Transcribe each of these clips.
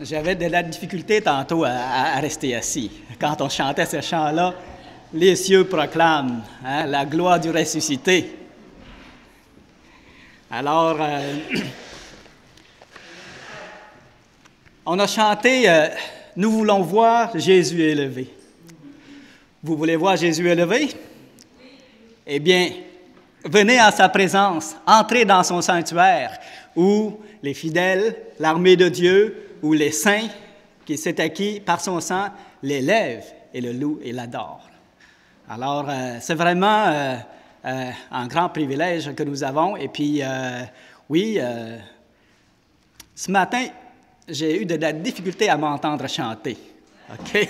J'avais de la difficulté tantôt à rester assis. Quand on chantait ce chant-là, les cieux proclament la gloire du ressuscité. Alors, on a chanté « Nous voulons voir Jésus élevé ». Vous voulez voir Jésus élevé? Eh bien, venez en sa présence, entrez dans son sanctuaire, où les fidèles, l'armée de Dieu, où les saints qui s'est acquis par son sang l'élèvent et le louent et l'adorent. Alors, c'est vraiment un grand privilège que nous avons. Et puis, ce matin, j'ai eu de la difficulté à m'entendre chanter. OK?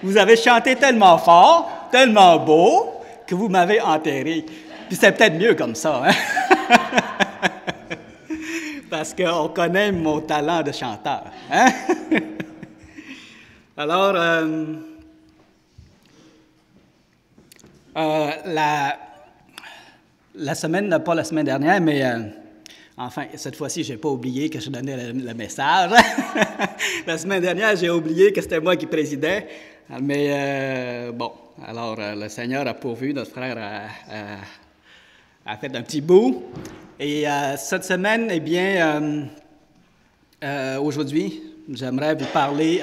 Vous avez chanté tellement fort, tellement beau, que vous m'avez enterré. Puis c'est peut-être mieux comme ça, hein? Parce qu'on connaît mon talent de chanteur. Hein? Alors, la semaine, pas la semaine dernière, mais enfin, cette fois-ci, je n'ai pas oublié que je donnais le message. La semaine dernière, j'ai oublié que c'était moi qui présidais. Mais bon, alors le Seigneur a pourvu, notre frère a fait un petit bout. Et cette semaine, eh bien, aujourd'hui, j'aimerais vous parler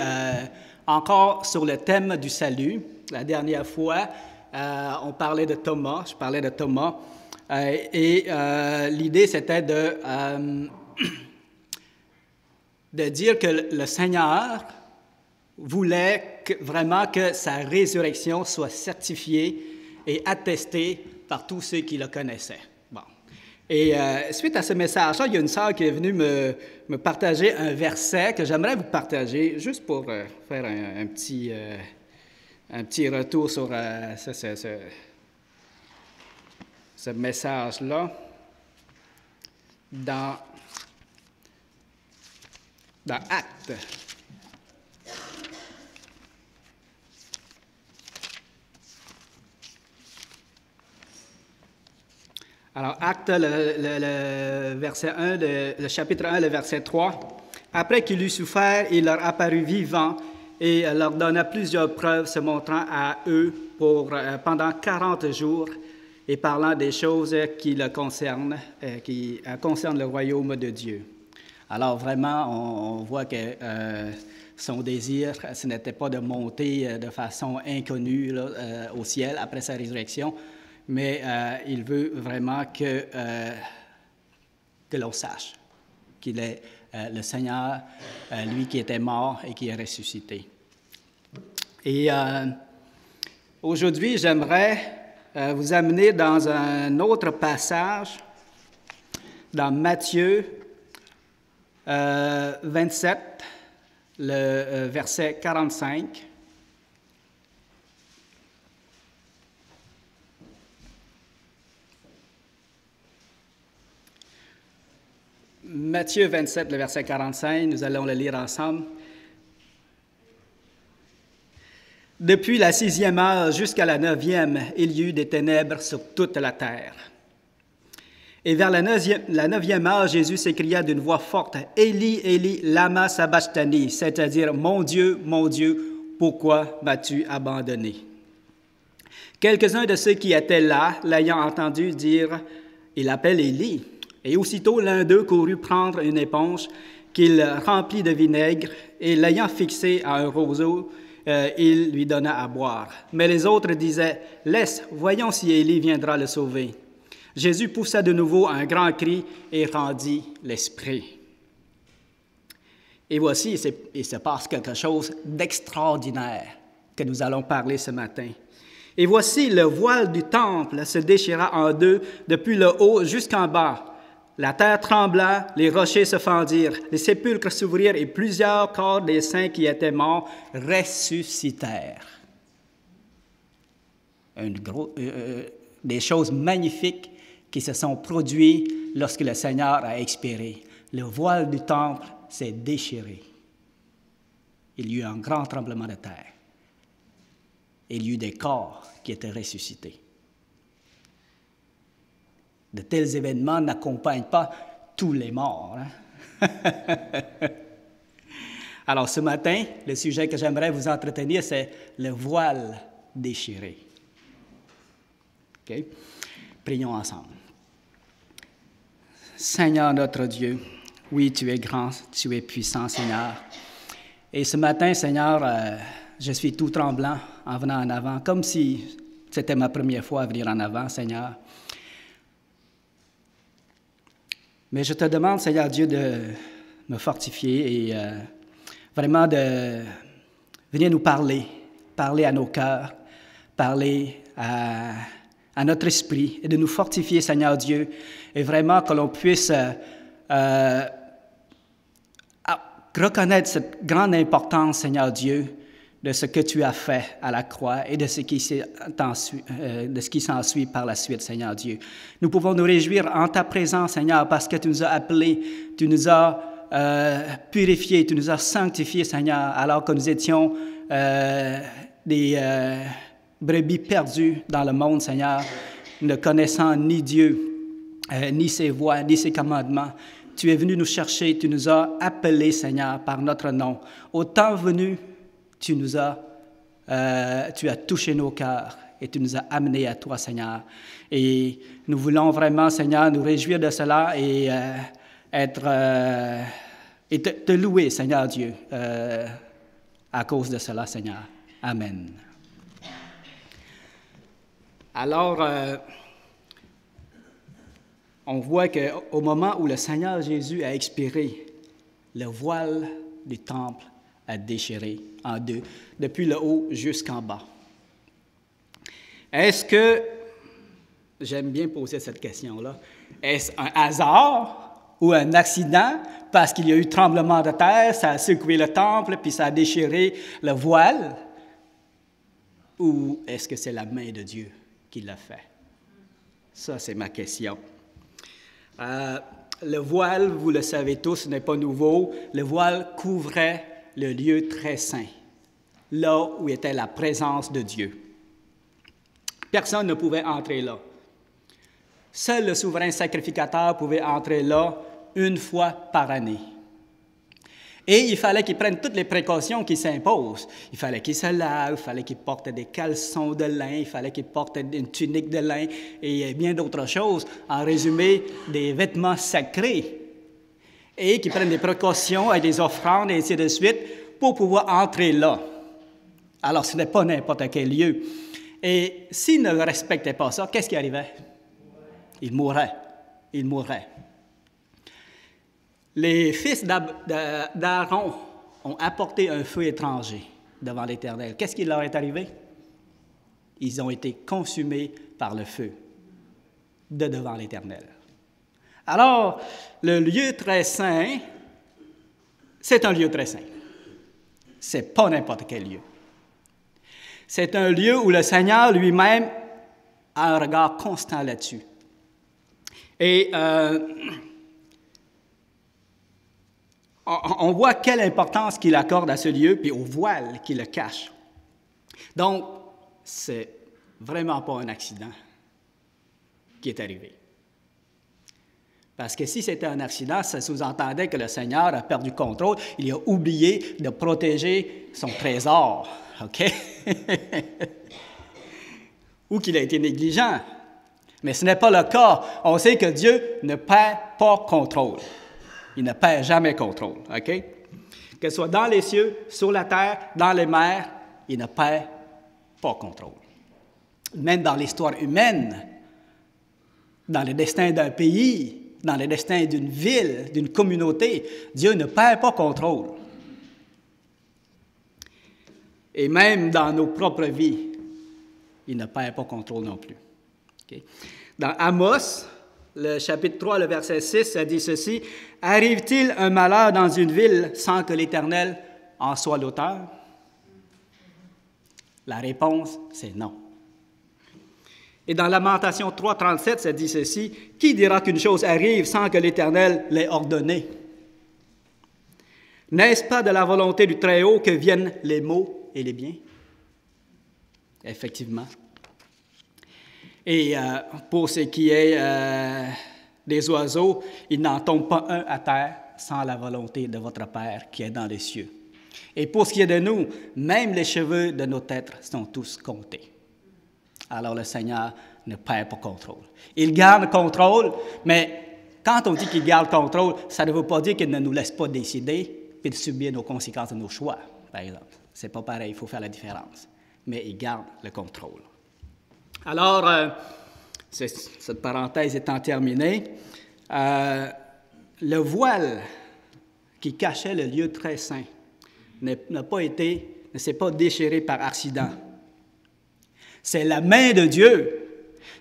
encore sur le thème du salut. La dernière fois, on parlait de Thomas, je parlais de Thomas. L'idée, c'était de dire que le Seigneur voulait vraiment que sa résurrection soit certifiée et attestée par tous ceux qui le connaissaient. Bon. Et suite à ce message-là, il y a une sœur qui est venue me partager un verset que j'aimerais vous partager, juste pour faire un petit retour sur ce message-là dans Actes. Alors, Actes, le verset 1, le chapitre 1, le verset 3. « Après qu'il eut souffert, il leur apparut vivant et leur donna plusieurs preuves se montrant à eux pendant 40 jours et parlant des choses qui le concernent, qui concernent le royaume de Dieu. » Alors, vraiment, on voit que son désir, ce n'était pas de monter de façon inconnue là, au ciel après sa résurrection, mais il veut vraiment que l'on sache qu'il est le Seigneur, lui qui était mort et qui est ressuscité. Et aujourd'hui, j'aimerais vous amener dans un autre passage, dans Matthieu 27, le verset 45. Matthieu 27, le verset 45, nous allons le lire ensemble. « Depuis la 6e heure jusqu'à la 9e, il y eut des ténèbres sur toute la terre. Et vers la 9e heure, Jésus s'écria d'une voix forte, « Élie, Élie, lama sabachthani », c'est-à-dire « Mon Dieu, pourquoi m'as-tu abandonné ?» Quelques-uns de ceux qui étaient là, l'ayant entendu dire, « Il appelle Élie. » Et aussitôt, l'un d'eux courut prendre une éponge qu'il remplit de vinaigre, et l'ayant fixée à un roseau, il lui donna à boire. Mais les autres disaient, « Laisse, voyons si Élie viendra le sauver. » Jésus poussa de nouveau un grand cri et rendit l'esprit. Et voici, il se passe quelque chose d'extraordinaire que nous allons parler ce matin. Et voici, le voile du temple se déchira en deux, depuis le haut jusqu'en bas. La terre trembla, les rochers se fendirent, les sépulcres s'ouvrirent et plusieurs corps des saints qui étaient morts ressuscitèrent. Des choses magnifiques qui se sont produites lorsque le Seigneur a expiré. Le voile du temple s'est déchiré. Il y eut un grand tremblement de terre. Il y eut des corps qui étaient ressuscités. De tels événements n'accompagnent pas tous les morts. Hein? Alors ce matin, le sujet que j'aimerais vous entretenir, c'est le voile déchiré. OK? Prions ensemble. Seigneur notre Dieu, oui, tu es grand, tu es puissant, Seigneur. Et ce matin, Seigneur, je suis tout tremblant en venant en avant, comme si c'était ma première fois à venir en avant, Seigneur. Mais je te demande, Seigneur Dieu, de me fortifier et vraiment de venir nous parler à nos cœurs, parler à notre esprit et de nous fortifier, Seigneur Dieu, et vraiment que l'on puisse reconnaître cette grande importance, Seigneur Dieu, de ce que tu as fait à la croix et de ce qui s'ensuit par la suite, Seigneur Dieu. Nous pouvons nous réjouir en ta présence, Seigneur, parce que tu nous as appelés, tu nous as purifiés, tu nous as sanctifiés, Seigneur, alors que nous étions des brebis perdues dans le monde, Seigneur, ne connaissant ni Dieu, ni ses voies, ni ses commandements. Tu es venu nous chercher, tu nous as appelés, Seigneur, par notre nom. Au temps venu, tu as touché nos cœurs et tu nous as amenés à toi, Seigneur. Et nous voulons vraiment, Seigneur, nous réjouir de cela et te louer, Seigneur Dieu, à cause de cela, Seigneur. Amen. Alors, on voit qu'au moment où le Seigneur Jésus a expiré, le voile du temple a déchiré en deux, depuis le haut jusqu'en bas. Est-ce que, j'aime bien poser cette question-là, est-ce un hasard ou un accident parce qu'il y a eu tremblement de terre, ça a secoué le temple, puis ça a déchiré le voile? Ou est-ce que c'est la main de Dieu qui l'a fait? Ça, c'est ma question. Le voile, vous le savez tous, ce n'est pas nouveau. Le voile couvrait le lieu très saint, là où était la présence de Dieu. Personne ne pouvait entrer là. Seul le souverain sacrificateur pouvait entrer là une fois par année. Et il fallait qu'il prenne toutes les précautions qui s'imposent. Il fallait qu'il se lave, il fallait qu'il porte des caleçons de lin, il fallait qu'il porte une tunique de lin et bien d'autres choses. En résumé, des vêtements sacrés. Et qu'il prenne des précautions avec des offrandes et ainsi de suite pour pouvoir entrer là. Alors, ce n'est pas n'importe quel lieu. Et s'il ne respectait pas ça, qu'est-ce qui arrivait? Il mourrait. Il mourrait. Les fils d'Aaron ont apporté un feu étranger devant l'Éternel. Qu'est-ce qui leur est arrivé? Ils ont été consumés par le feu de devant l'Éternel. Alors, le lieu très saint, c'est un lieu très saint. C'est pas n'importe quel lieu. C'est un lieu où le Seigneur lui-même a un regard constant là-dessus. Et on voit quelle importance qu'il accorde à ce lieu, puis au voile qui le cache. Donc, c'est vraiment pas un accident qui est arrivé. Parce que si c'était un accident, ça sous-entendait que le Seigneur a perdu contrôle, il a oublié de protéger son trésor, OK? Ou qu'il a été négligent. Mais ce n'est pas le cas. On sait que Dieu ne perd pas contrôle. Il ne perd jamais contrôle, OK? Que ce soit dans les cieux, sur la terre, dans les mers, il ne perd pas contrôle. Même dans l'histoire humaine, dans le destin d'un pays, dans le destin d'une ville, d'une communauté, Dieu ne perd pas contrôle. Et même dans nos propres vies, il ne perd pas contrôle non plus. Okay? Dans Amos, le chapitre 3, le verset 6, ça dit ceci: « Arrive-t-il un malheur dans une ville sans que l'Éternel en soit l'auteur? » La réponse, c'est non. Et dans Lamentation 3, 37, ça dit ceci: « Qui dira qu'une chose arrive sans que l'Éternel l'ait ordonnée? N'est-ce pas de la volonté du Très-Haut que viennent les maux et les biens? » Effectivement. Et pour ce qui est des oiseaux, il n'en tombe pas un à terre sans la volonté de votre Père qui est dans les cieux. Et pour ce qui est de nous, même les cheveux de nos têtes sont tous comptés. Alors le Seigneur ne perd pas contrôle. Il garde contrôle, mais quand on dit qu'il garde contrôle, ça ne veut pas dire qu'il ne nous laisse pas décider et de subir nos conséquences de nos choix, par exemple. Ce n'est pas pareil, il faut faire la différence. Mais il garde le contrôle. Alors, cette parenthèse étant terminée, le voile qui cachait le lieu très saint ne s'est pas déchiré par accident. C'est la main de Dieu.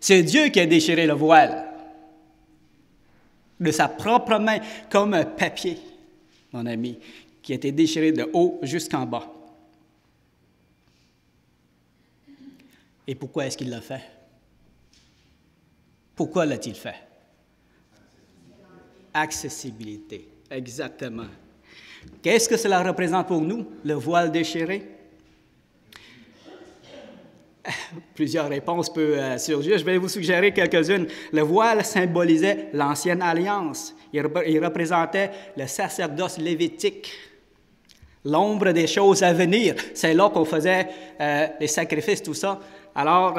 C'est Dieu qui a déchiré le voile de sa propre main, comme un papier, mon ami, qui a été déchiré de haut jusqu'en bas. Et pourquoi est-ce qu'il l'a fait? Pourquoi l'a-t-il fait? Accessibilité, exactement. Qu'est-ce que cela représente pour nous, le voile déchiré? Plusieurs réponses peuvent surgir. Je vais vous suggérer quelques-unes. Le voile symbolisait l'ancienne alliance. Il représentait le sacerdoce lévitique, l'ombre des choses à venir. C'est là qu'on faisait les sacrifices, tout ça. Alors,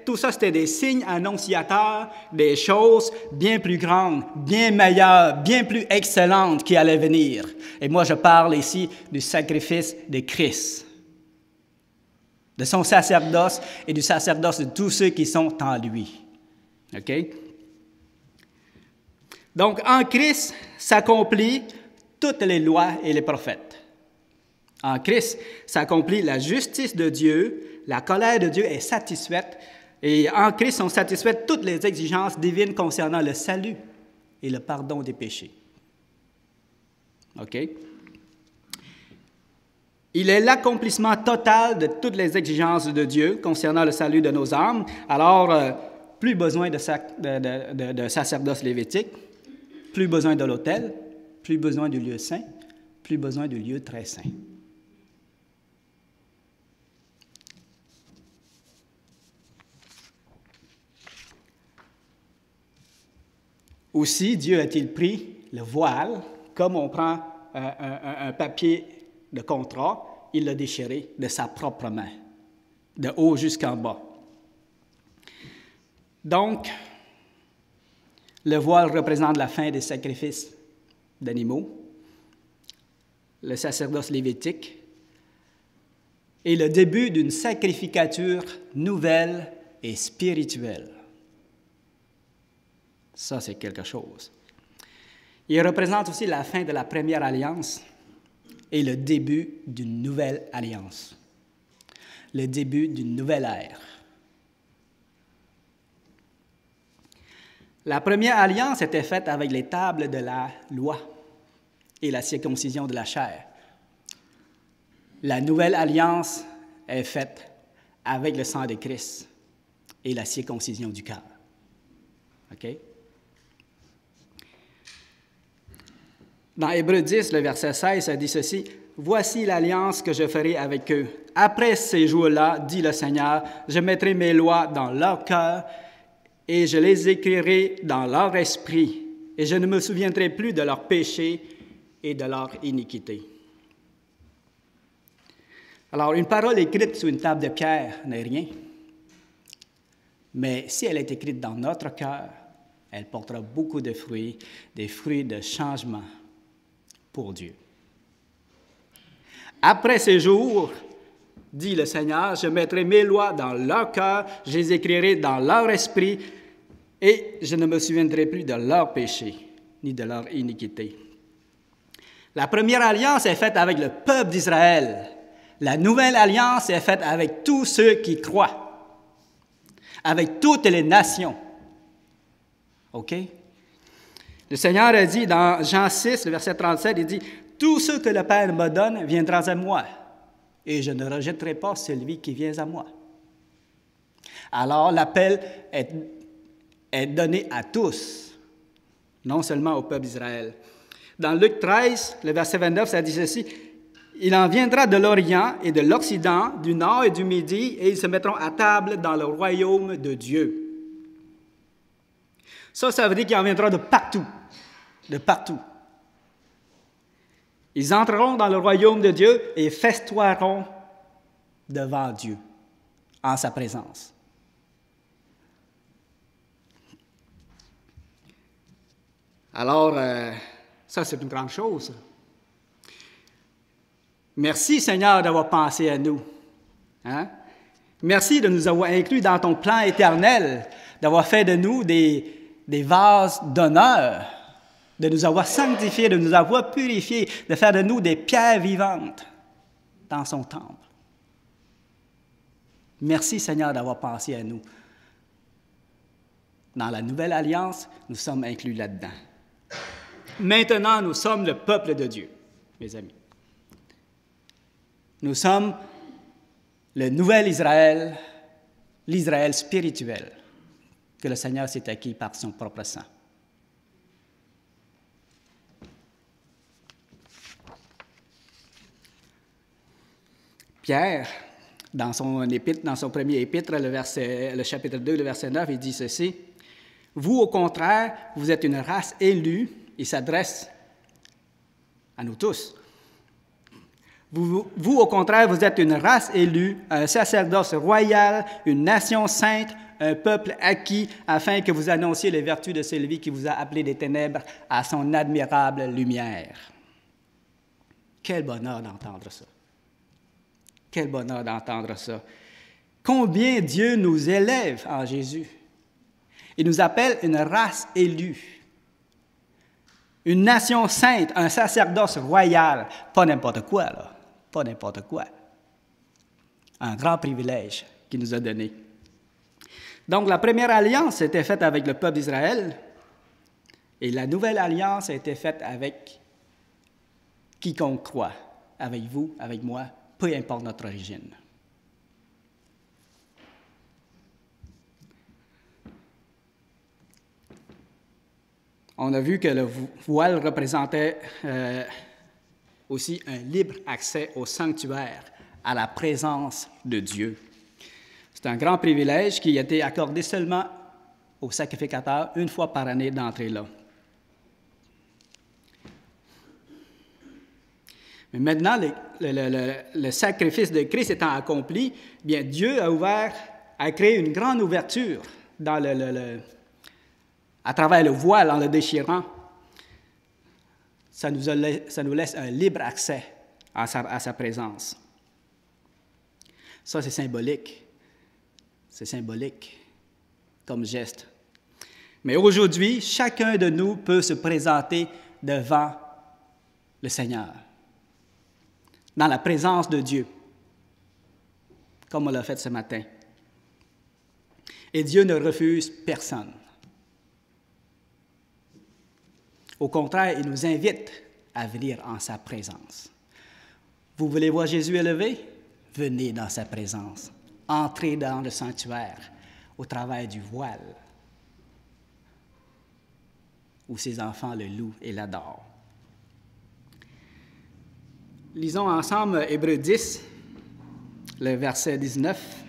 tout ça, c'était des signes annonciateurs des choses bien plus grandes, bien meilleures, bien plus excellentes qui allaient venir. Et moi, je parle ici du sacrifice de Christ, de son sacerdoce et du sacerdoce de tous ceux qui sont en lui. OK? Donc, en Christ s'accomplit toutes les lois et les prophètes. En Christ s'accomplit la justice de Dieu, la colère de Dieu est satisfaite, et en Christ sont satisfaites toutes les exigences divines concernant le salut et le pardon des péchés. OK? Il est l'accomplissement total de toutes les exigences de Dieu concernant le salut de nos âmes. Alors, plus besoin de sacerdoce lévitique, plus besoin de l'autel, plus besoin du lieu saint, plus besoin du lieu très saint. Aussi, Dieu a-t-il pris le voile, comme on prend un papier de contrat, il l'a déchiré de sa propre main, de haut jusqu'en bas. Donc, le voile représente la fin des sacrifices d'animaux, le sacerdoce lévitique, et le début d'une sacrificature nouvelle et spirituelle. Ça, c'est quelque chose. Il représente aussi la fin de la première alliance et le début d'une nouvelle alliance, le début d'une nouvelle ère. La première alliance était faite avec les tables de la loi et la circoncision de la chair. La nouvelle alliance est faite avec le sang de Christ et la circoncision du cœur. OK? Dans Hébreux 10, le verset 16, ça dit ceci: « Voici l'alliance que je ferai avec eux. Après ces jours-là, dit le Seigneur, je mettrai mes lois dans leur cœur et je les écrirai dans leur esprit, et je ne me souviendrai plus de leurs péchés et de leur iniquité. » Alors, une parole écrite sur une table de pierre n'est rien, mais si elle est écrite dans notre cœur, elle portera beaucoup de fruits, des fruits de changement pour Dieu. Après ces jours, dit le Seigneur, je mettrai mes lois dans leur cœur, je les écrirai dans leur esprit, et je ne me souviendrai plus de leurs péchés, ni de leur iniquité. La première alliance est faite avec le peuple d'Israël. La nouvelle alliance est faite avec tous ceux qui croient, avec toutes les nations. OK? Le Seigneur a dit dans Jean 6, le verset 37, il dit « Tout ce que le Père me donne viendra à moi, et je ne rejetterai pas celui qui vient à moi. » Alors, l'appel est donné à tous, non seulement au peuple d'Israël. Dans Luc 13, le verset 29, ça dit ceci: « Il en viendra de l'Orient et de l'Occident, du Nord et du Midi, et ils se mettront à table dans le royaume de Dieu. » Ça veut dire qu'il en viendra de partout, de partout. Ils entreront dans le royaume de Dieu et festoieront devant Dieu, en sa présence. Alors, ça, c'est une grande chose. Merci, Seigneur, d'avoir pensé à nous. Hein? Merci de nous avoir inclus dans ton plan éternel, d'avoir fait de nous des vases d'honneur, de nous avoir sanctifiés, de nous avoir purifiés, de faire de nous des pierres vivantes dans son temple. Merci, Seigneur, d'avoir pensé à nous. Dans la nouvelle alliance, nous sommes inclus là-dedans. Maintenant, nous sommes le peuple de Dieu, mes amis. Nous sommes le nouvel Israël, l'Israël spirituel, que le Seigneur s'est acquis par son propre sang. Pierre, dans son premier épître, le chapitre 2, le verset 9, il dit ceci: « Vous, au contraire, vous êtes une race élue. » Il s'adresse à nous tous. Vous, au contraire, vous êtes une race élue, un sacerdoce royal, une nation sainte, un peuple acquis, afin que vous annonciez les vertus de celui qui vous a appelé des ténèbres à son admirable lumière. Quel bonheur d'entendre ça! Quel bonheur d'entendre ça! Combien Dieu nous élève en Jésus! Il nous appelle une race élue. Une nation sainte, un sacerdoce royal, pas n'importe quoi, là, pas n'importe quoi. Un grand privilège qu'il nous a donné. Donc, la première alliance était faite avec le peuple d'Israël, et la nouvelle alliance a été faite avec quiconque croit, avec vous, avec moi, peu importe notre origine. On a vu que le voile représentait aussi un libre accès au sanctuaire, à la présence de Dieu. C'est un grand privilège qui a été accordé seulement aux sacrificateurs une fois par année d'entrer là. Mais maintenant, le sacrifice de Christ étant accompli, bien Dieu a créé une grande ouverture dans à travers le voile, en le déchirant. Ça nous laisse un libre accès à sa présence. Ça, c'est symbolique. C'est symbolique comme geste. Mais aujourd'hui, chacun de nous peut se présenter devant le Seigneur, dans la présence de Dieu, comme on l'a fait ce matin. Et Dieu ne refuse personne. Au contraire, il nous invite à venir en sa présence. Vous voulez voir Jésus élevé? Venez dans sa présence. Entrez dans le sanctuaire au travers du voile où ses enfants le louent et l'adorent. Lisons ensemble Hébreux 10, le verset 19.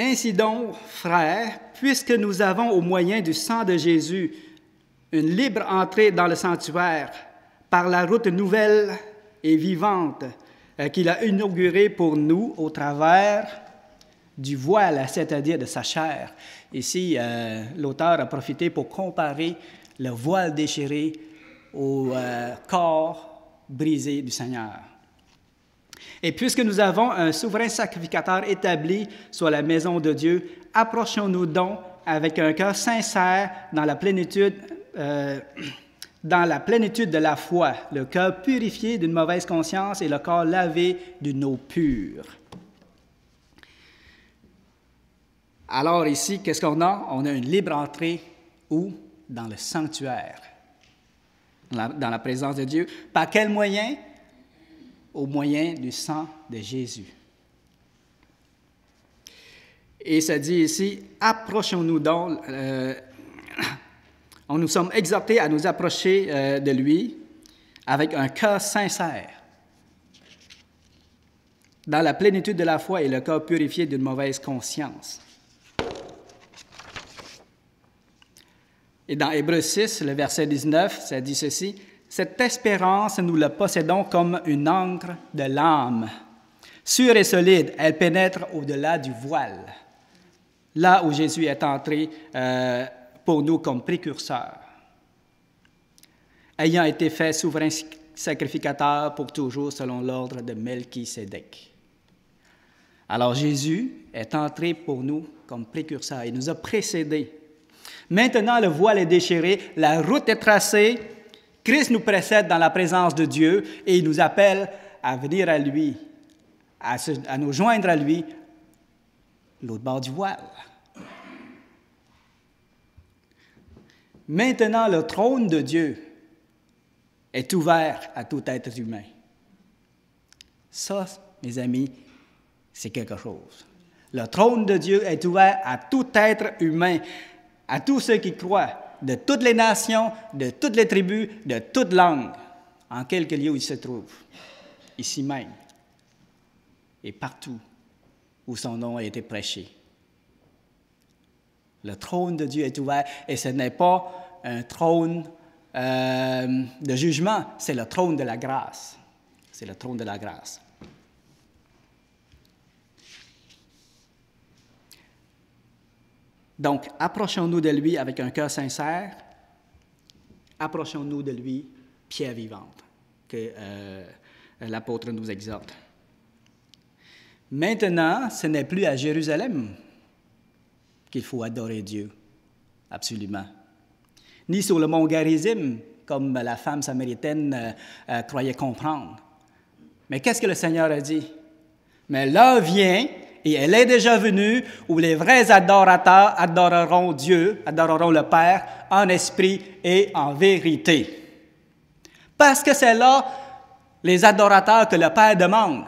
Ainsi donc, frères, puisque nous avons au moyen du sang de Jésus une libre entrée dans le sanctuaire par la route nouvelle et vivante qu'il a inaugurée pour nous au travers du voile, c'est-à-dire de sa chair. Ici, l'auteur a profité pour comparer le voile déchiré au corps brisé du Seigneur. Et puisque nous avons un souverain sacrificateur établi sur la maison de Dieu, approchons-nous donc avec un cœur sincère dans la plénitude de la foi, le cœur purifié d'une mauvaise conscience et le corps lavé d'une eau pure. Alors ici, qu'est-ce qu'on a? On a une libre entrée où? Dans le sanctuaire, dans la présence de Dieu. Par quel moyen? Au moyen du sang de Jésus. Et ça dit ici, approchons-nous donc, nous sommes exhortés à nous approcher de lui avec un cœur sincère, dans la plénitude de la foi et le cœur purifié d'une mauvaise conscience. Et dans Hébreux 6, le verset 19, ça dit ceci, « Cette espérance, nous la possédons comme une ancre de l'âme. Sûre et solide, elle pénètre au-delà du voile. » Là où Jésus est entré pour nous comme précurseur. Ayant été fait souverain sacrificateur pour toujours selon l'ordre de Melchisédek. Alors Jésus est entré pour nous comme précurseur. Il nous a précédés. Maintenant, le voile est déchiré, la route est tracée, Christ nous précède dans la présence de Dieu et il nous appelle à venir à lui, à nous joindre à lui, l'autre bord du voile. Maintenant, le trône de Dieu est ouvert à tout être humain. Ça, mes amis, c'est quelque chose. Le trône de Dieu est ouvert à tout être humain, à tous ceux qui croient, de toutes les nations, de toutes les tribus, de toutes langues, en quelque lieu il se trouve, ici même, et partout où son nom a été prêché. Le trône de Dieu est ouvert, et ce n'est pas un trône de jugement, c'est le trône de la grâce. C'est le trône de la grâce. Donc, approchons-nous de lui avec un cœur sincère, approchons-nous de lui, pierre vivante, que l'apôtre nous exhorte. Maintenant, ce n'est plus à Jérusalem qu'il faut adorer Dieu, absolument. Ni sur le mont Garizim, comme la femme samaritaine croyait comprendre. Mais qu'est-ce que le Seigneur a dit? Mais l'heure vient, et elle est déjà venue, où les vrais adorateurs adoreront Dieu, adoreront le Père, en esprit et en vérité. Parce que c'est là les adorateurs que le Père demande.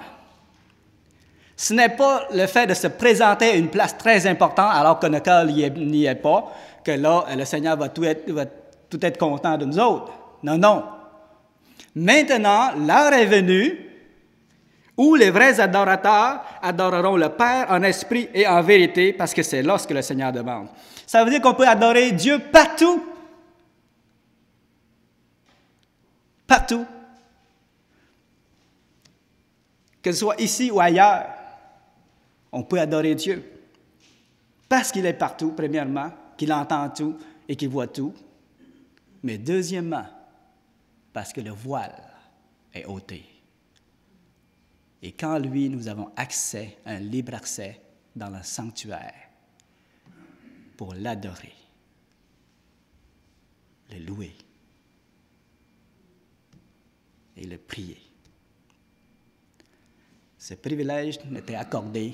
Ce n'est pas le fait de se présenter à une place très importante alors que notre cœur n'y est pas, que là, le Seigneur va tout être content de nous autres. Non, non. Maintenant, l'heure est venue où les vrais adorateurs adoreront le Père en esprit et en vérité, parce que c'est là ce que le Seigneur demande. Ça veut dire qu'on peut adorer Dieu partout. Partout. Que ce soit ici ou ailleurs, on peut adorer Dieu. Parce qu'il est partout, premièrement, qu'il entend tout et qu'il voit tout. Mais deuxièmement, parce que le voile est ôté. Et qu'en lui, nous avons accès, un libre accès dans le sanctuaire pour l'adorer, le louer et le prier. Ce privilège n'était accordé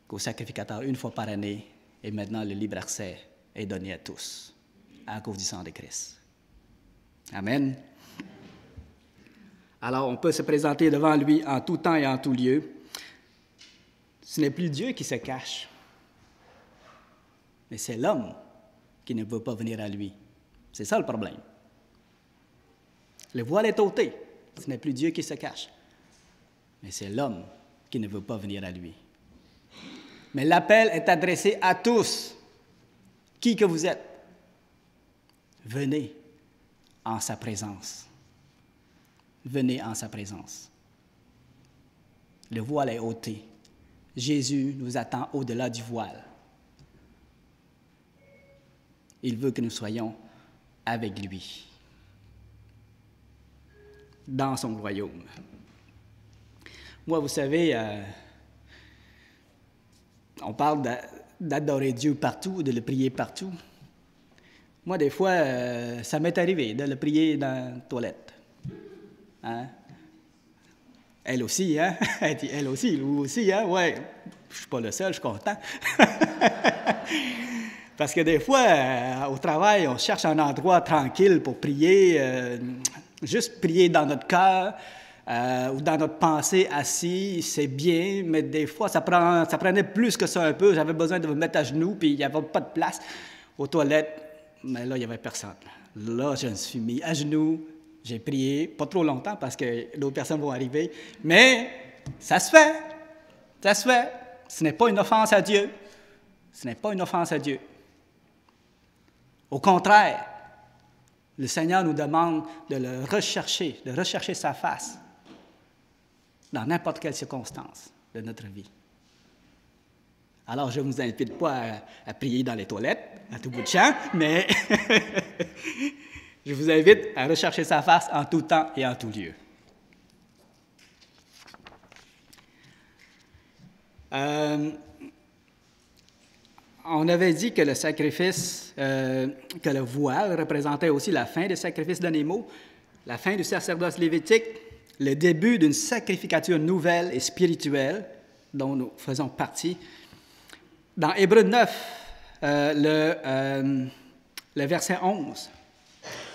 qu'aux sacrificateurs une fois par année, et maintenant le libre accès est donné à tous, à cause du sang de Christ. Amen. Alors, on peut se présenter devant lui en tout temps et en tout lieu. Ce n'est plus Dieu qui se cache, mais c'est l'homme qui ne veut pas venir à lui. C'est ça le problème. Le voile est ôté. Ce n'est plus Dieu qui se cache, mais c'est l'homme qui ne veut pas venir à lui. Mais l'appel est adressé à tous. Qui que vous êtes, venez en sa présence. Venez en sa présence. Le voile est ôté. Jésus nous attend au-delà du voile. Il veut que nous soyons avec lui, dans son royaume. Moi, vous savez, on parle d'adorer Dieu partout, de le prier partout. Moi, des fois, ça m'est arrivé de le prier dans la toilette. Hein? Elle aussi, hein? Elle aussi, lui aussi, hein? Ouais. Je ne suis pas le seul, je suis content. Parce que des fois, au travail, on cherche un endroit tranquille pour prier, juste prier dans notre cœur, ou dans notre pensée assis, c'est bien, mais des fois, ça prenait plus que ça un peu. J'avais besoin de me mettre à genoux, puis il n'y avait pas de place aux toilettes. Mais là, il n'y avait personne. Là, je me suis mis à genoux, j'ai prié, pas trop longtemps parce que d'autres personnes vont arriver, mais ça se fait, ça se fait. Ce n'est pas une offense à Dieu. Ce n'est pas une offense à Dieu. Au contraire, le Seigneur nous demande de le rechercher, de rechercher sa face dans n'importe quelle circonstance de notre vie. Alors, je ne vous invite pas à prier dans les toilettes, à tout bout de champ, mais je vous invite à rechercher sa face en tout temps et en tout lieu. On avait dit que le sacrifice, que le voile représentait aussi la fin des sacrifices d'animaux, la fin du sacerdoce lévitique, le début d'une sacrificature nouvelle et spirituelle dont nous faisons partie. Dans Hébreux 9, le verset 11,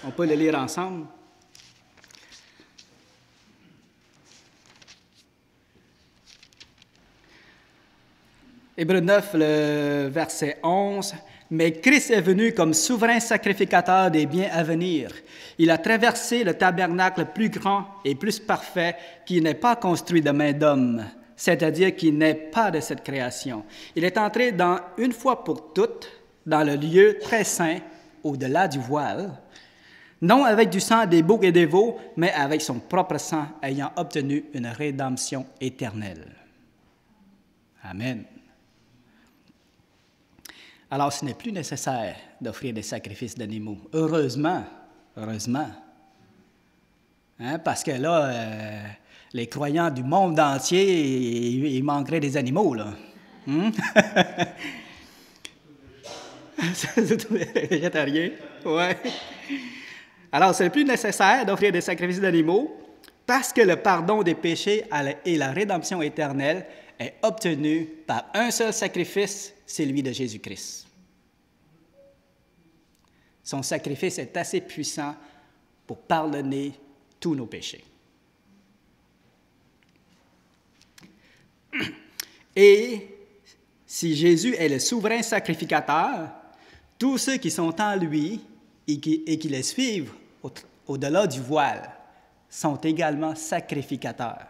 on peut le lire ensemble. Hébreux 9, le verset 11. « Mais Christ est venu comme souverain sacrificateur des biens à venir. Il a traversé le tabernacle plus grand et plus parfait qui n'est pas construit de main d'homme, c'est-à-dire qui n'est pas de cette création. Il est entré une fois pour toutes dans le lieu très saint, au-delà du voile, non avec du sang des boucs et des veaux, mais avec son propre sang, ayant obtenu une rédemption éternelle. » Amen. Alors, ce n'est plus nécessaire d'offrir des sacrifices d'animaux. Heureusement, heureusement. Hein, parce que là, les croyants du monde entier, ils manqueraient des animaux, là. Végétarien, ouais. Alors, ce n'est plus nécessaire d'offrir des sacrifices d'animaux parce que le pardon des péchés et la rédemption éternelle est obtenu par un seul sacrifice, celui de Jésus-Christ. Son sacrifice est assez puissant pour pardonner tous nos péchés. Et si Jésus est le souverain sacrificateur, tous ceux qui sont en lui et qui le suivent au-delà du voile sont également sacrificateurs.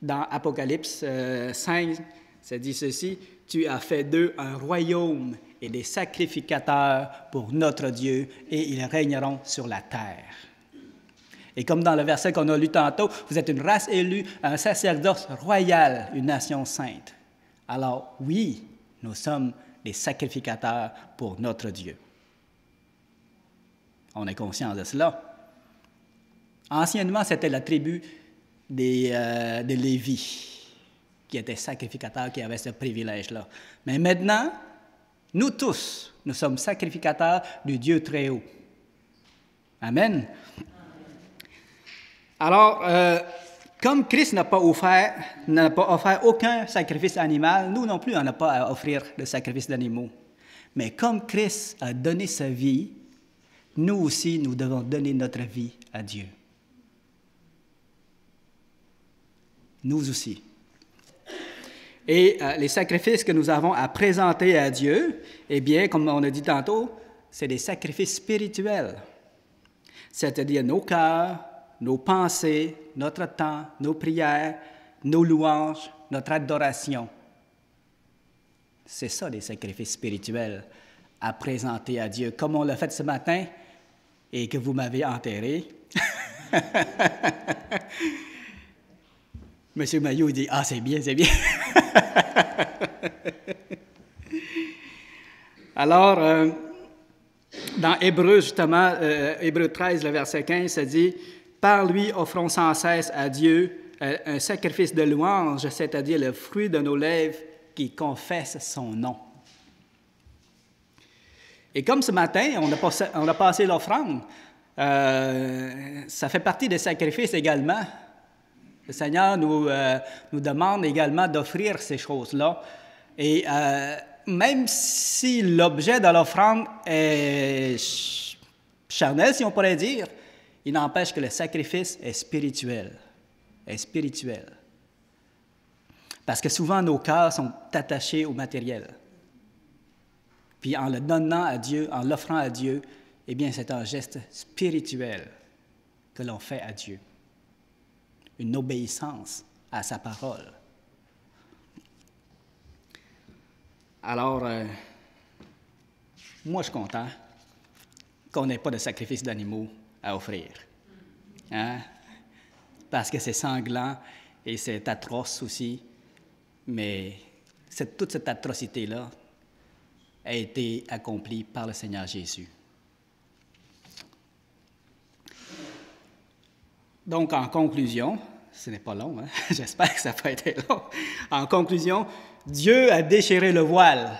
Dans Apocalypse 5, ça dit ceci, « Tu as fait d'eux un royaume et des sacrificateurs pour notre Dieu, et ils régneront sur la terre. » Et comme dans le verset qu'on a lu tantôt, vous êtes une race élue, un sacerdoce royal, une nation sainte. Alors oui, nous sommes des sacrificateurs pour notre Dieu. On est conscient de cela. Anciennement, c'était la tribu de Lévi qui était sacrificateur, qui avait ce privilège-là. Mais maintenant, nous tous, nous sommes sacrificateurs du Dieu très haut. Amen. Alors, comme Christ n'a pas offert aucun sacrifice animal, nous non plus, on n'a pas à offrir de sacrifice d'animaux. Mais comme Christ a donné sa vie, nous aussi, nous devons donner notre vie à Dieu. Nous aussi. Et les sacrifices que nous avons à présenter à Dieu, eh bien, comme on a dit tantôt, c'est des sacrifices spirituels. C'est-à-dire nos cœurs, nos pensées, notre temps, nos prières, nos louanges, notre adoration. C'est ça, des sacrifices spirituels à présenter à Dieu, comme on l'a fait ce matin et que vous m'avez enterré. Monsieur Maillot dit « Ah, c'est bien, c'est bien. » Alors, dans Hébreux, justement, Hébreux 13, le verset 15, ça dit « Par lui, offrons sans cesse à Dieu un sacrifice de louange, c'est-à-dire le fruit de nos lèvres qui confesse son nom. » Et comme ce matin, on a passé l'offrande, ça fait partie des sacrifices également. Le Seigneur nous demande également d'offrir ces choses-là. Et même si l'objet de l'offrande est charnel, si on pourrait dire, Il n'empêche que le sacrifice est spirituel. Est spirituel. Parce que souvent, nos cœurs sont attachés au matériel. Puis en le donnant à Dieu, en l'offrant à Dieu, eh bien, c'est un geste spirituel que l'on fait à Dieu. Une obéissance à sa parole. Alors, moi, je suis content qu'on n'ait pas de sacrifice d'animaux à offrir. Hein? Parce que c'est sanglant et c'est atroce aussi. Mais toute cette atrocité-là a été accomplie par le Seigneur Jésus. Donc, en conclusion, ce n'est pas long, hein? J'espère que ça n'a pas été long. En conclusion, Dieu a déchiré le voile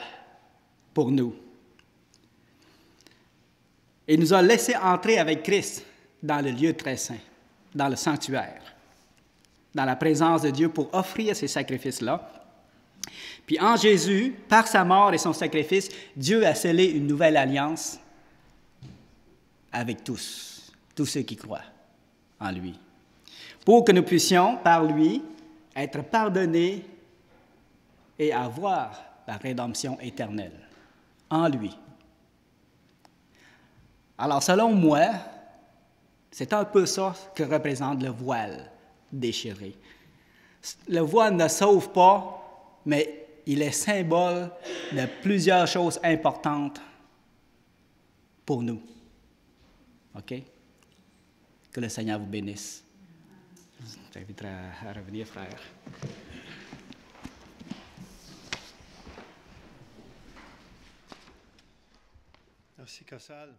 pour nous. Il nous a laissé entrer avec Christ dans le lieu très saint, dans le sanctuaire, dans la présence de Dieu pour offrir ces sacrifices-là. Puis en Jésus, par sa mort et son sacrifice, Dieu a scellé une nouvelle alliance avec tous ceux qui croient en lui, pour que nous puissions, par lui, être pardonnés et avoir la rédemption éternelle en lui. Alors, selon moi, c'est un peu ça que représente le voile déchiré. Le voile ne sauve pas, mais il est symbole de plusieurs choses importantes pour nous. OK? Que le Seigneur vous bénisse. Je t'inviterai à revenir, frère. Merci, Cassal.